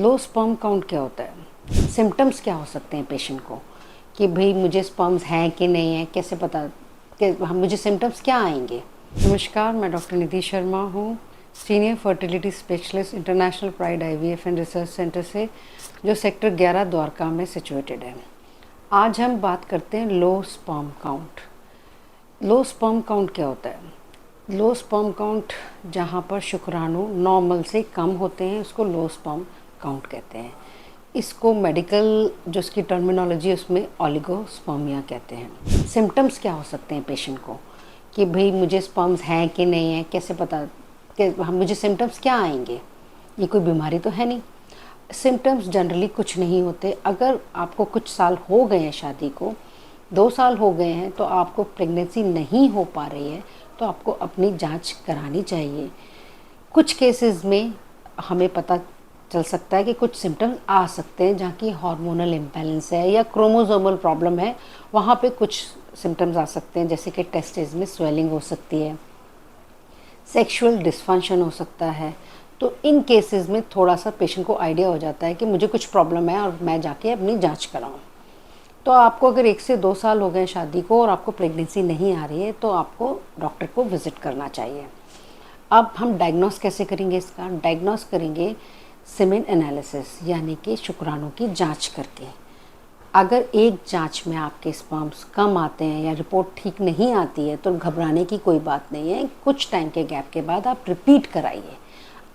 Low sperm count क्या होता है? सिम्टम्स क्या हो सकते हैं पेशेंट को कि भाई मुझे स्पर्म्स हैं कि नहीं है, कैसे पता कि मुझे सिम्टम्स क्या आएंगे? नमस्कार, मैं डॉक्टर निधि शर्मा हूँ, senior fertility specialist international pride IVF and research centre से, जो सेक्टर 11 द्वारका में सिचुएटेड है। आज हम बात करते हैं low sperm count. Low sperm count क्या होता है? लो स्पर्म काउंट जहाँ पर शुक्राणु नॉर्मल से कम होते हैं उसको लो स्पर्म काउंट कहते हैं। इसको मेडिकल जो इसकी टर्मिनोलॉजी है उसमें ओलिगोस्पर्मिया कहते हैं। सिम्टम्स क्या हो सकते हैं पेशेंट को कि भाई मुझे स्पर्म्स हैं कि नहीं है, कैसे पता कि मुझे सिम्टम्स क्या आएंगे? ये कोई बीमारी तो है नहीं। सिम्टम्स जनरली कुछ नहीं होते। अगर आपको कुछ साल हो गए हैं शादी को, 2 साल हो गए हैं, तो आपको प्रेगनेंसी नहीं हो पा रही है तो आपको अपनी जांच करानी चाहिए। कुछ केसेस में हमें पता चल सकता है कि कुछ सिम्टम्स आ सकते हैं जहाँ की हार्मोनल इम्बैलेंस है या क्रोमोसोमल प्रॉब्लम है, वहाँ पे कुछ सिम्टम्स आ सकते हैं, जैसे कि टेस्टिस में स्वेलिंग हो सकती है, सेक्सुअल डिस्फंक्शन हो सकता है। तो इन केसेस में थोड़ा सा पेशेंट को आइडिया हो जाता है कि मुझे कुछ प्रॉब्लम है और मैं जाके अपनी जांच कराऊँ। तो आपको अगर 1 से 2 साल हो गए शादी को और आपको प्रेगनेंसी नहीं आ रही है तो आपको डॉक्टर को विज़िट करना चाहिए। अब हम डायग्नोस कैसे करेंगे? इसका डायग्नोस करेंगे सीमेन एनालिसिस, यानी कि शुक्राणु की जांच करके। अगर एक जांच में आपके स्पर्म्स कम आते हैं या रिपोर्ट ठीक नहीं आती है तो घबराने की कोई बात नहीं है। कुछ टाइम के गैप के बाद आप रिपीट कराइए।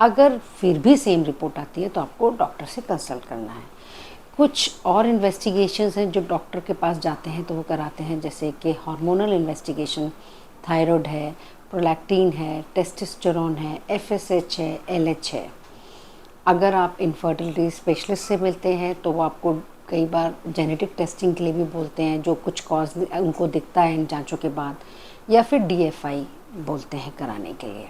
अगर फिर भी सेम रिपोर्ट आती है तो आपको डॉक्टर से कंसल्ट करना है। कुछ और इन्वेस्टिगेशंस हैं जो डॉक्टर के पास जाते हैं तो वो कराते हैं, जैसे कि हार्मोनल इन्वेस्टिगेशन, थायराइड है, प्रोलैक्टिन है, टेस्टोस्टेरोन है, एफएसएच है, एलएच है। अगर आप इनफर्टिलिटी स्पेशलिस्ट से मिलते हैं तो वो आपको कई बार जेनेटिक टेस्टिंग के लिए भी बोलते हैं, जो कुछ कॉज उनको दिखता है इन जांचों के बाद, या फिर डीएफआई बोलते हैं कराने के लिए।